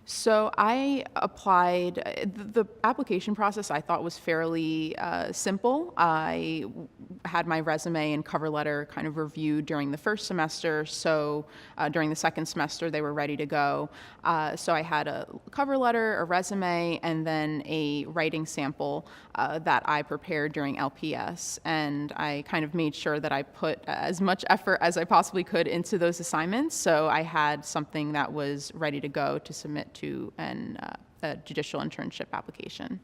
So I applied, the application process I thought was fairly simple. Had my resume and cover letter kind of reviewed during the first semester, so during the second semester they were ready to go. So I had a cover letter, a resume, and then a writing sample that I prepared during LPS. And I kind of made sure that I put as much effort as I possibly could into those assignments, so I had something that was ready to go to submit to a judicial internship application.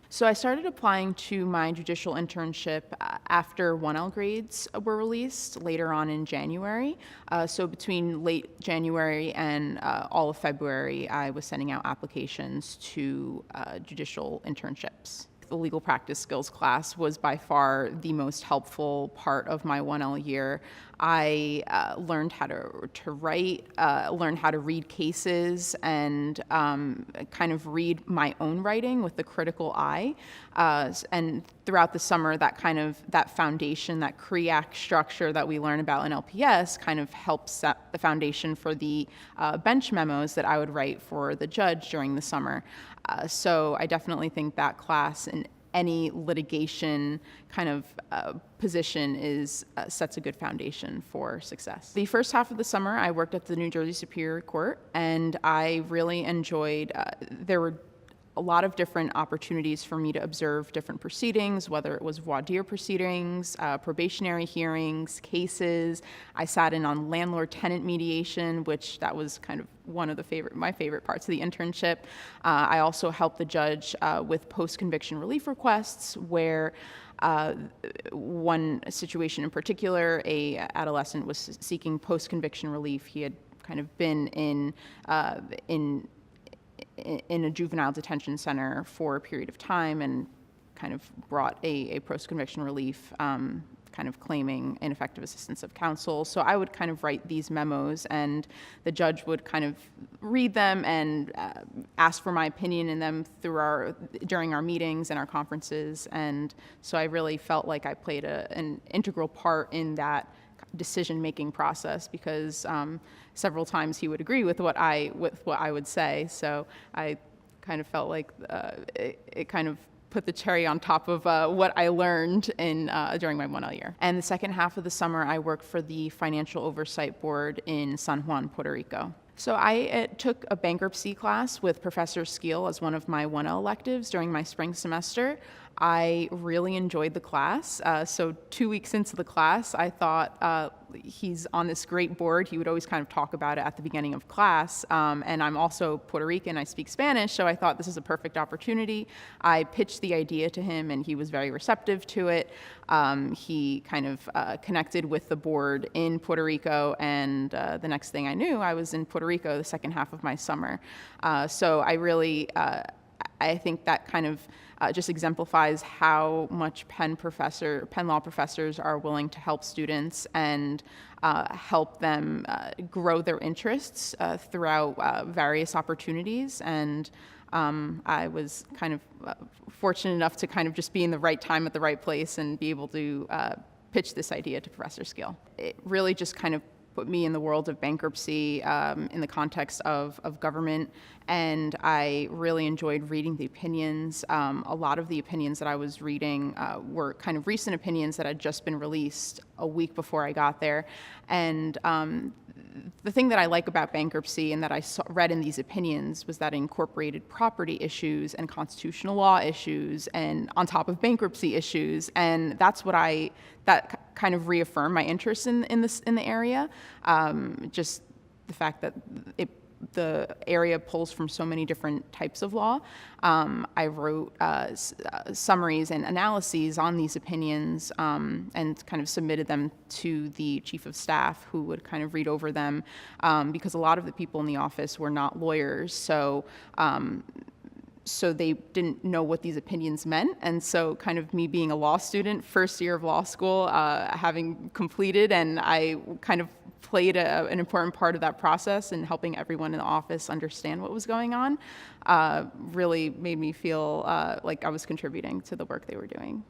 So I started applying to my judicial internship after 1L grades were released later on in January. So between late January and all of February, I was sending out applications to judicial internships. The legal practice skills class was by far the most helpful part of my 1L year. I learned how to write, learned how to read cases, and kind of read my own writing with a critical eye. And throughout the summer, that foundation, that CREAC structure that we learn about in LPS kind of helped set the foundation for the bench memos that I would write for the judge during the summer. So I definitely think that class in any litigation kind of position sets a good foundation for success. The first half of the summer, I worked at the New Jersey Superior Court, and I really enjoyed, there were a lot of different opportunities for me to observe different proceedings, whether it was voir dire proceedings, probationary hearings, cases. I sat in on landlord-tenant mediation, which that was kind of one of my favorite parts of the internship. I also helped the judge with post-conviction relief requests, where one situation in particular, a adolescent was seeking post-conviction relief. He had kind of been in a juvenile detention center for a period of time and kind of brought a post-conviction relief kind of claiming ineffective assistance of counsel. So I would kind of write these memos, and the judge would kind of read them and ask for my opinion in them during our meetings and our conferences. And so I really felt like I played an integral part in that decision-making process, because several times he would agree with what I would say. So I kind of felt like it kind of put the cherry on top of what I learned during my 1L year. And the second half of the summer, I worked for the Financial Oversight Board in San Juan, Puerto Rico. So I took a bankruptcy class with Professor Skeel as one of my 1L electives during my spring semester. I really enjoyed the class. So 2 weeks into the class, I thought he's on this great board. He would always kind of talk about it at the beginning of class. And I'm also Puerto Rican, I speak Spanish, so I thought this is a perfect opportunity. I pitched the idea to him, and he was very receptive to it. He kind of connected with the board in Puerto Rico, and the next thing I knew, I was in Puerto Rico the second half of my summer. So I think that kind of just exemplifies how much Penn law professors are willing to help students and help them grow their interests throughout various opportunities. And I was kind of fortunate enough to kind of just be in the right time at the right place and be able to pitch this idea to Professor Skeel. It really just kind of put me in the world of bankruptcy in the context of government, and I really enjoyed reading the opinions. A lot of the opinions that I was reading were kind of recent opinions that had just been released a week before I got there. And the thing that I like about bankruptcy and that I read in these opinions was that it incorporated property issues and constitutional law issues and on top of bankruptcy issues, and that's what that kind of reaffirmed my interest in the area. Just the fact that the area pulls from so many different types of law. I wrote summaries and analyses on these opinions and kind of submitted them to the chief of staff, who would kind of read over them, because a lot of the people in the office were not lawyers. So they didn't know what these opinions meant. And so kind of me being a law student, first year of law school, having completed, and I kind of played an important part of that process in helping everyone in the office understand what was going on, really made me feel like I was contributing to the work they were doing.